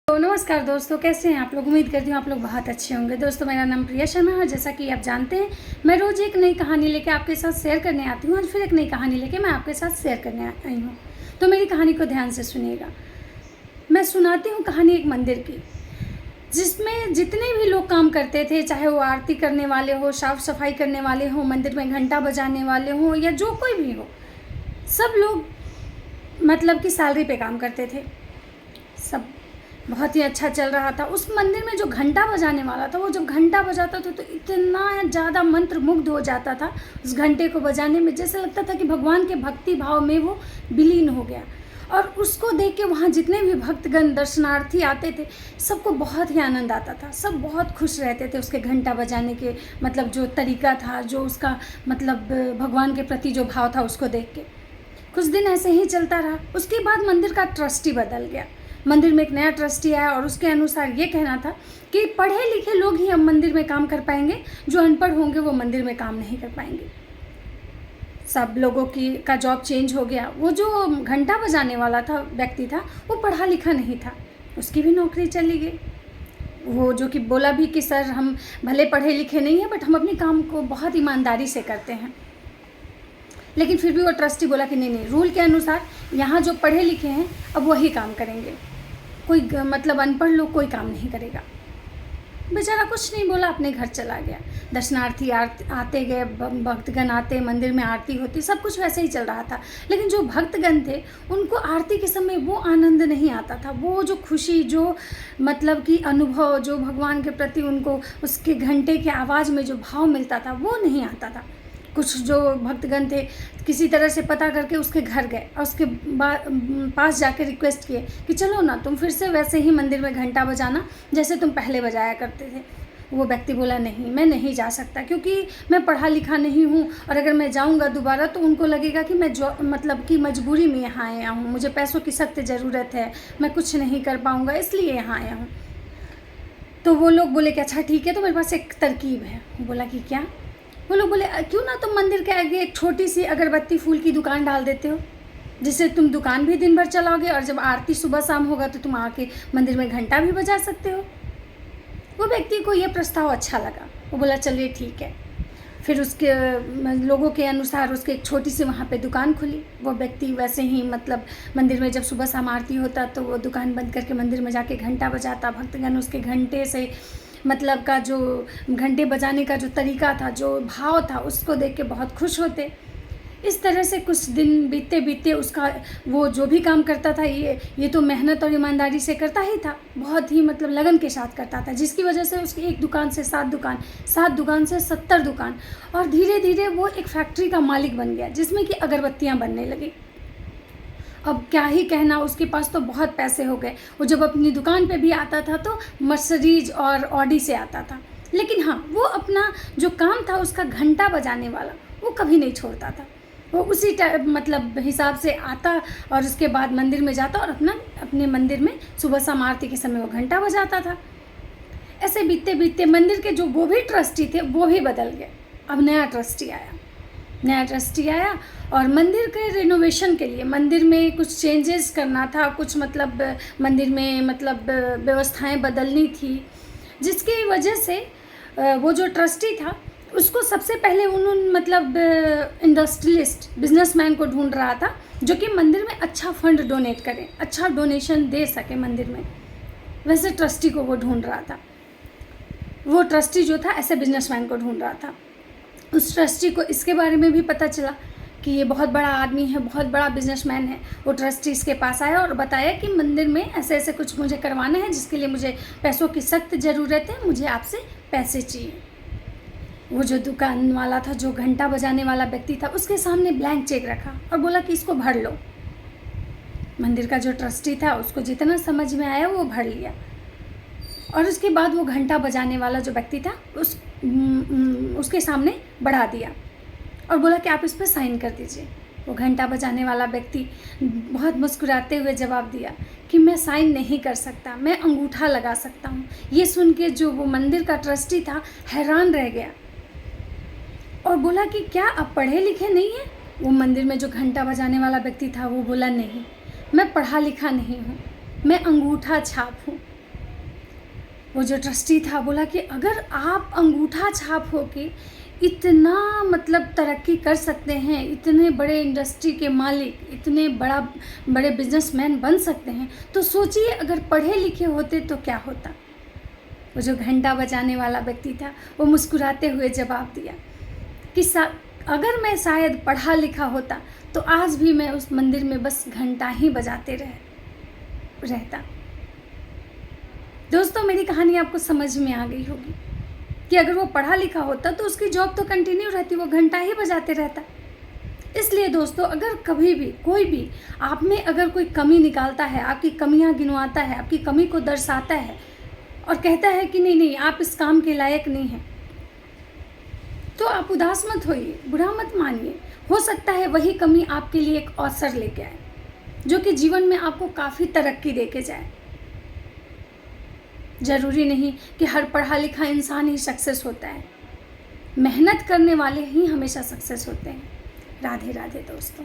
तो नमस्कार दोस्तों, कैसे हैं आप लोग। उम्मीद करती हूँ आप लोग बहुत अच्छे होंगे। दोस्तों, मेरा नाम प्रिया शर्मा है। जैसा कि आप जानते हैं, मैं रोज़ एक नई कहानी लेके आपके साथ शेयर करने आती हूँ। आज फिर एक नई कहानी लेके मैं आपके साथ शेयर करने आई हूँ। तो मेरी कहानी को ध्यान से सुनिएगा। मैं सुनाती हूँ कहानी एक मंदिर की, जिसमें जितने भी लोग काम करते थे, चाहे वो आरती करने वाले हो, साफ़ सफाई करने वाले हो, मंदिर में घंटा बजाने वाले हों या जो कोई भी हो, सब लोग मतलब कि सैलरी पे काम करते थे। सब बहुत ही अच्छा चल रहा था। उस मंदिर में जो घंटा बजाने वाला था, वो जब घंटा बजाता था तो इतना ज़्यादा मंत्रमुग्ध हो जाता था उस घंटे को बजाने में, जैसे लगता था कि भगवान के भक्ति भाव में वो विलीन हो गया। और उसको देख के वहाँ जितने भी भक्तगण दर्शनार्थी आते थे, सबको बहुत ही आनंद आता था। सब बहुत खुश रहते थे उसके घंटा बजाने के मतलब जो तरीका था, जो उसका मतलब भगवान के प्रति जो भाव था, उसको देख के कुछ दिन ऐसे ही चलता रहा। उसके बाद मंदिर का ट्रस्टी बदल गया। मंदिर में एक नया ट्रस्टी आया और उसके अनुसार ये कहना था कि पढ़े लिखे लोग ही अब मंदिर में काम कर पाएंगे, जो अनपढ़ होंगे वो मंदिर में काम नहीं कर पाएंगे। सब लोगों का जॉब चेंज हो गया। वो जो घंटा बजाने वाला था व्यक्ति था, वो पढ़ा लिखा नहीं था, उसकी भी नौकरी चली गई। वो जो कि बोला भी कि सर, हम भले पढ़े लिखे नहीं हैं, बट हम अपने काम को बहुत ईमानदारी से करते हैं। लेकिन फिर भी वो ट्रस्टी बोला कि नहीं, रूल के अनुसार यहाँ जो पढ़े लिखे हैं अब वही काम करेंगे, कोई मतलब अनपढ़ लोग कोई काम नहीं करेगा। बेचारा कुछ नहीं बोला, अपने घर चला गया। दर्शनार्थी आते गए, भक्तगण आते, मंदिर में आरती होती, सब कुछ वैसे ही चल रहा था। लेकिन जो भक्तगण थे, उनको आरती के समय वो आनंद नहीं आता था। वो जो खुशी, जो मतलब कि अनुभव, जो भगवान के प्रति उनको उसके घंटे के आवाज़ में जो भाव मिलता था, वो नहीं आता था। कुछ जो भक्तगण थे, किसी तरह से पता करके उसके घर गए और उसके पास जाके रिक्वेस्ट किए कि चलो ना, तुम फिर से वैसे ही मंदिर में घंटा बजाना जैसे तुम पहले बजाया करते थे। वो व्यक्ति बोला, नहीं, मैं नहीं जा सकता, क्योंकि मैं पढ़ा लिखा नहीं हूँ, और अगर मैं जाऊँगा दोबारा तो उनको लगेगा कि मैं जो मतलब कि मजबूरी में यहाँ आया हूँ, मुझे पैसों की सख्त ज़रूरत है, मैं कुछ नहीं कर पाऊँगा, इसलिए यहाँ आया हूँ। तो वो लोग बोले कि अच्छा ठीक है, तो मेरे पास एक तरकीब है। बोला कि क्या? वो लोग बोले, क्यों ना तुम मंदिर के आगे एक छोटी सी अगरबत्ती फूल की दुकान डाल देते हो, जिससे तुम दुकान भी दिन भर चलाओगे और जब आरती सुबह शाम होगा तो तुम आके मंदिर में घंटा भी बजा सकते हो। वो व्यक्ति को ये प्रस्ताव अच्छा लगा। वो बोला चलिए ठीक है। फिर उसके लोगों के अनुसार उसके एक छोटी सी वहाँ पे दुकान खुली। वो व्यक्ति वैसे ही मतलब मंदिर में जब सुबह शाम आरती होता तो वो दुकान बंद करके मंदिर में जाके घंटा बजाता। भक्तगण उसके घंटे से मतलब का जो घंटे बजाने का जो तरीका था, जो भाव था, उसको देख के बहुत खुश होते। इस तरह से कुछ दिन बीतते बीतते उसका वो जो भी काम करता था, ये तो मेहनत और ईमानदारी से करता ही था, बहुत ही मतलब लगन के साथ करता था, जिसकी वजह से उसकी एक दुकान से 7 दुकान, 7 दुकान से 70 दुकान, और धीरे धीरे वो एक फैक्ट्री का मालिक बन गया, जिसमें कि अगरबत्तियाँ बनने लगी। अब क्या ही कहना, उसके पास तो बहुत पैसे हो गए। वो जब अपनी दुकान पे भी आता था तो मर्सिडीज और ऑडी से आता था। लेकिन हाँ, वो अपना जो काम था उसका घंटा बजाने वाला, वो कभी नहीं छोड़ता था। वो उसी मतलब हिसाब से आता और उसके बाद मंदिर में जाता और अपने मंदिर में सुबह शाम आरती के समय वो घंटा बजाता था। ऐसे बीतते बीतते मंदिर के जो वो भी ट्रस्टी थे, वो भी बदल गए। अब नया ट्रस्टी आया और मंदिर के रिनोवेशन के लिए मंदिर में कुछ चेंजेस करना था, कुछ मतलब मंदिर में मतलब व्यवस्थाएं बदलनी थी, जिसकी वजह से वो जो ट्रस्टी था उसको सबसे पहले उन्होंने मतलब इंडस्ट्रियलिस्ट बिजनेसमैन को ढूंढ रहा था, जो कि मंदिर में अच्छा फंड डोनेट करे, अच्छा डोनेशन दे सके मंदिर में। वैसे ट्रस्टी को वो ढूंढ रहा था। वो ट्रस्टी जो था ऐसे बिजनेसमैन को ढूंढ रहा था। उस ट्रस्टी को इसके बारे में भी पता चला कि ये बहुत बड़ा आदमी है, बहुत बड़ा बिजनेसमैन है। वो ट्रस्टी इसके पास आया और बताया कि मंदिर में ऐसे ऐसे कुछ मुझे करवाना है, जिसके लिए मुझे पैसों की सख्त ज़रूरत है, मुझे आपसे पैसे चाहिए। वो जो दुकान वाला था, जो घंटा बजाने वाला व्यक्ति था, उसके सामने ब्लैंक चेक रखा और बोला कि इसको भर लो। मंदिर का जो ट्रस्टी था, उसको जितना समझ में आया वो भर लिया। और उसके बाद वो घंटा बजाने वाला जो व्यक्ति था उसके सामने बढ़ा दिया और बोला कि आप इस पर साइन कर दीजिए। वो घंटा बजाने वाला व्यक्ति बहुत मुस्कुराते हुए जवाब दिया कि मैं साइन नहीं कर सकता, मैं अंगूठा लगा सकता हूँ। ये सुन के जो वो मंदिर का ट्रस्टी था हैरान रह गया और बोला कि क्या आप पढ़े लिखे नहीं हैं? वो मंदिर में जो घंटा बजाने वाला व्यक्ति था वो बोला, नहीं, मैं पढ़ा लिखा नहीं हूँ, मैं अंगूठा छाप हूँ। वो जो ट्रस्टी था बोला कि अगर आप अंगूठा छाप होके इतना मतलब तरक्की कर सकते हैं, इतने बड़े इंडस्ट्री के मालिक, इतने बड़े बिजनेसमैन बन सकते हैं, तो सोचिए अगर पढ़े लिखे होते तो क्या होता। वो जो घंटा बजाने वाला व्यक्ति था वो मुस्कुराते हुए जवाब दिया कि अगर मैं शायद पढ़ा लिखा होता तो आज भी मैं उस मंदिर में बस घंटा ही बजाते रहता। दोस्तों, मेरी कहानी आपको समझ में आ गई होगी कि अगर वो पढ़ा लिखा होता तो उसकी जॉब तो कंटिन्यू रहती, वो घंटा ही बजाते रहता। इसलिए दोस्तों, अगर कभी भी कोई भी आप में अगर कोई कमी निकालता है, आपकी कमियां गिनवाता है, आपकी कमी को दर्शाता है और कहता है कि नहीं आप इस काम के लायक नहीं हैं, तो आप उदास मत होइए, बुरा मत मानिए। हो सकता है वही कमी आपके लिए एक अवसर लेके आए जो कि जीवन में आपको काफ़ी तरक्की देके जाए। ज़रूरी नहीं कि हर पढ़ा लिखा इंसान ही सक्सेस होता है, मेहनत करने वाले ही हमेशा सक्सेस होते हैं। राधे राधे दोस्तों।